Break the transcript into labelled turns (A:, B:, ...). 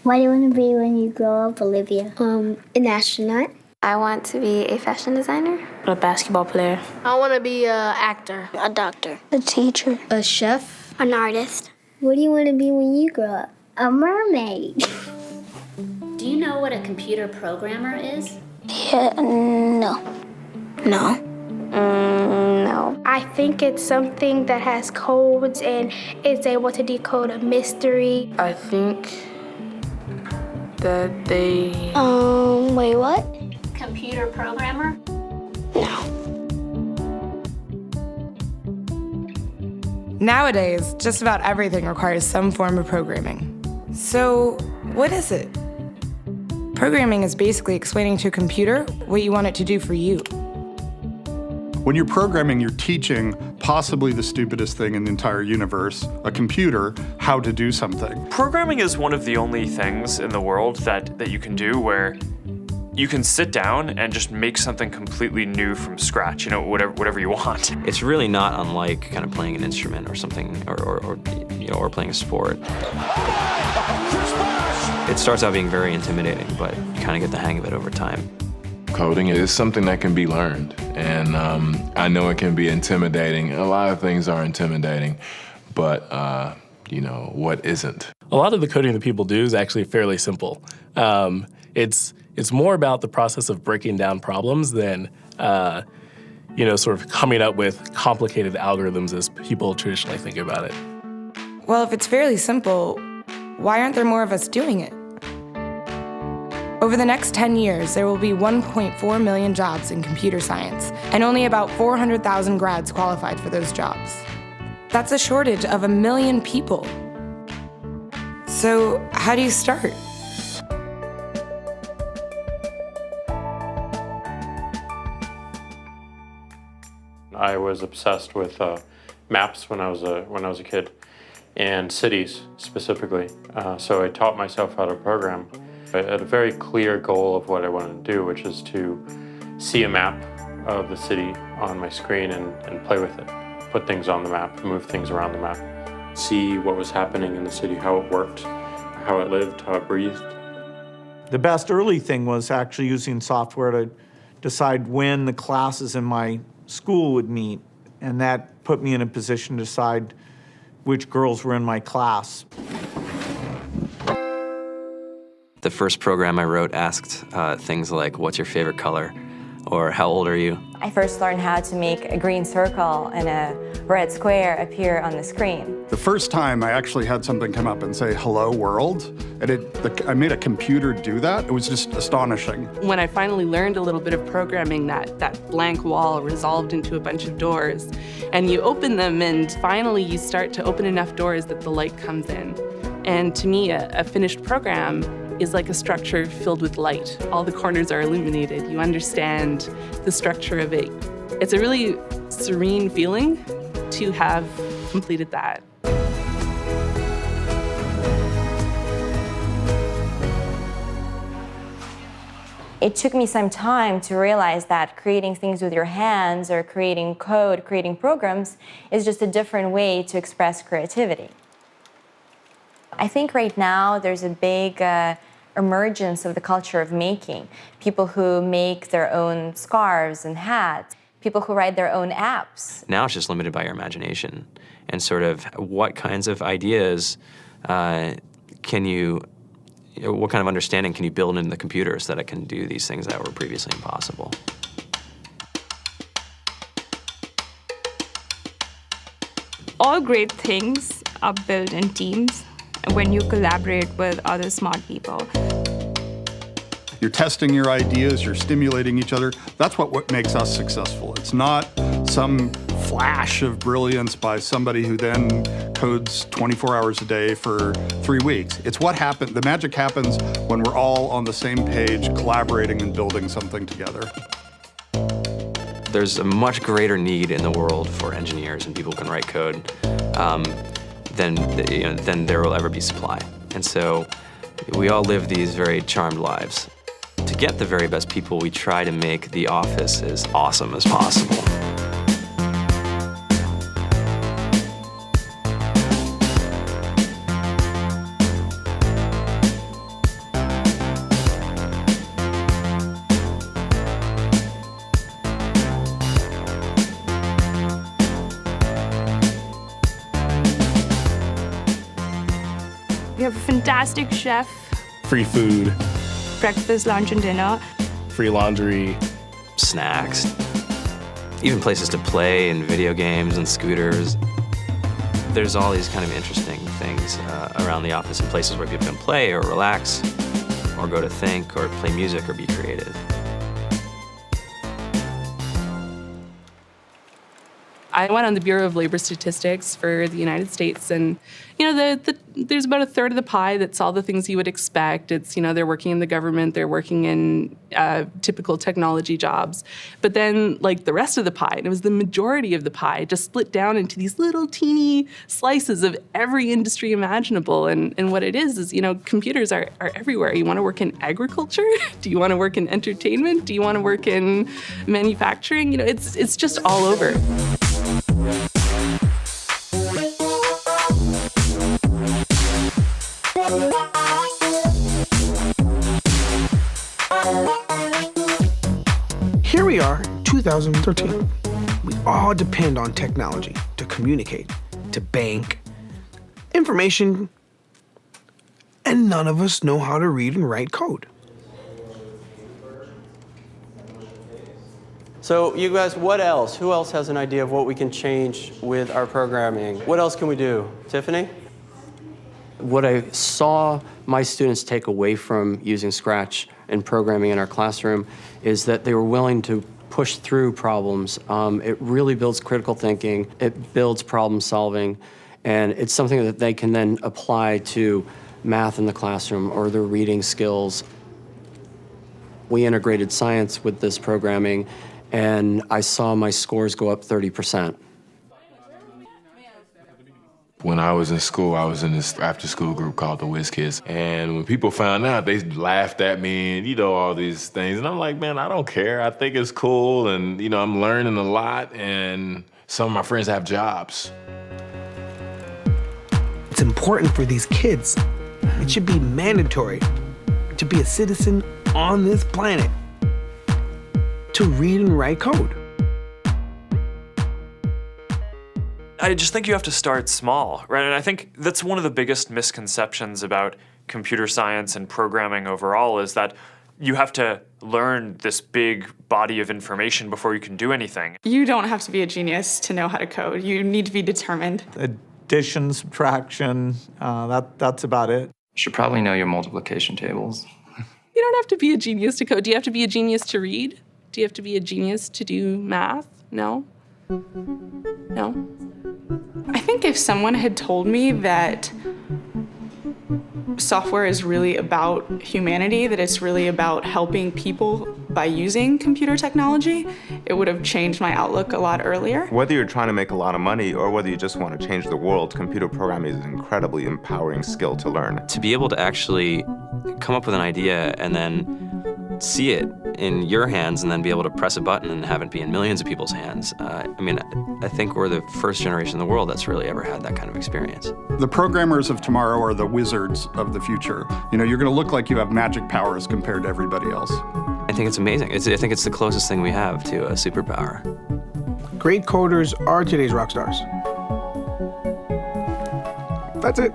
A: What do you want to be when you grow up, Olivia?
B: An astronaut.
C: I want to be a fashion designer.
D: A basketball player.
E: I want to be an actor.
B: A doctor.
C: A teacher.
B: A chef.
C: An artist.
A: What do you want to be when you grow up? A mermaid.
F: Do you know what a computer programmer is?
C: Yeah, no. No. No.
B: I think it's something that has codes and is able to decode a mystery.
D: I think that they...
B: Wait, what?
F: Computer programmer?
B: No.
G: Nowadays, just about everything requires some form of programming. So, what is it? Programming is basically explaining to a computer what you want it to do for you.
H: When you're programming, you're teaching possibly the stupidest thing in the entire universe, a computer, how to do something.
I: Programming is one of the only things in the world that you can do where you can sit down and just make something completely new from scratch, whatever you want.
J: It's really not unlike kind of playing an instrument or something, or playing a sport. It starts out being very intimidating, but you kind of get the hang of it over time.
K: Coding is something that can be learned, and I know it can be intimidating. A lot of things are intimidating, but what isn't?
L: A lot of the coding that people do is actually fairly simple. It's more about the process of breaking down problems than sort of coming up with complicated algorithms as people traditionally think about it.
G: Well, if it's fairly simple, why aren't there more of us doing it? Over the next 10 years, there will be 1.4 million jobs in computer science, and only about 400,000 grads qualified for those jobs. That's a shortage of 1 million people. So, how do you start?
M: I was obsessed with maps when I was a kid, and cities specifically. So I taught myself how to program. I had a very clear goal of what I wanted to do, which is to see a map of the city on my screen and play with it. Put things on the map, move things around the map. See what was happening in the city, how it worked, how it lived, how it breathed.
N: The best early thing was actually using software to decide when the classes in my school would meet, and that put me in a position to decide which girls were in my class.
J: The first program I wrote asked things like, what's your favorite color? Or how old are you?
O: I first learned how to make a green circle and a red square appear on the screen.
H: The first time I actually had something come up and say, hello world, and I made a computer do that. It was just astonishing.
P: When I finally learned a little bit of programming, that blank wall resolved into a bunch of doors. And you open them, and finally you start to open enough doors that the light comes in. And to me, a finished program is like a structure filled with light. All the corners are illuminated. You understand the structure of it. It's a really serene feeling to have completed that.
O: It took me some time to realize that creating things with your hands or creating code, creating programs, is just a different way to express creativity. I think right now there's a big emergence of the culture of making. People who make their own scarves and hats, people who write their own apps.
J: Now it's just limited by your imagination and sort of what kinds of ideas what kind of understanding can you build into the computer so that it can do these things that were previously impossible.
Q: All great things are built in teams when you collaborate with other smart people.
H: You're testing your ideas, you're stimulating each other. That's what makes us successful. It's not some flash of brilliance by somebody who then codes 24 hours a day for 3 weeks. It's what happened. The magic happens when we're all on the same page, collaborating and building something together.
J: There's a much greater need in the world for engineers and people who can write code than there will ever be supply. And so we all live these very charmed lives. To get the very best people, we try to make the office as awesome as possible.
Q: We have a fantastic chef,
L: Free food,
Q: breakfast, lunch, and dinner.
L: free laundry,
J: snacks, even places to play and video games and scooters. There's all these kind of interesting things around the office and places where people can play or relax or go to think or play music or be creative.
P: I went on the Bureau of Labor Statistics for the United States, and there's about a third of the pie that's all the things you would expect. It's, they're working in the government, they're working in typical technology jobs. But then, like, the rest of the pie, and it was the majority of the pie, just split down into these little teeny slices of every industry imaginable. And what it is, computers are everywhere. You want to work in agriculture? Do you want to work in entertainment? Do you want to work in manufacturing? It's just all over.
R: Here we are, 2013. We all depend on technology to communicate, to bank, information, and none of us know how to read and write code.
S: So you guys, what else? Who else has an idea of what we can change with our programming? What else can we do? Tiffany? What I saw my students take away from using Scratch and programming in our classroom is that they were willing to push through problems. It really builds critical thinking, it builds problem solving, and it's something that they can then apply to math in the classroom or their reading skills. We integrated science with this programming, and I saw my scores go up 30%.
K: When I was in school, I was in this after-school group called the Whiz Kids. And when people found out, they laughed at me and, all these things. And I'm like, man, I don't care. I think it's cool. And, I'm learning a lot. And some of my friends have jobs.
R: It's important for these kids. It should be mandatory to be a citizen on this planet, to read and write code.
I: I just think you have to start small, right? And I think that's one of the biggest misconceptions about computer science and programming overall is that you have to learn this big body of information before you can do anything.
T: You don't have to be a genius to know how to code. You need to be determined.
N: Addition, subtraction, that's about it.
U: You should probably know your multiplication tables.
P: You don't have to be a genius to code. Do you have to be a genius to read? Do you have to be a genius to do math? No? No?
T: I think if someone had told me that software is really about humanity, that it's really about helping people by using computer technology, it would have changed my outlook a lot earlier.
V: Whether you're trying to make a lot of money or whether you just want to change the world, computer programming is an incredibly empowering skill to learn.
J: To be able to actually come up with an idea and then see it in your hands and then be able to press a button and have it be in millions of people's hands. I think we're the first generation in the world that's really ever had that kind of experience.
H: The programmers of tomorrow are the wizards of the future. You're going to look like you have magic powers compared to everybody else.
J: I think it's amazing. I think it's the closest thing we have to a superpower.
R: Great coders are today's rock stars. That's it.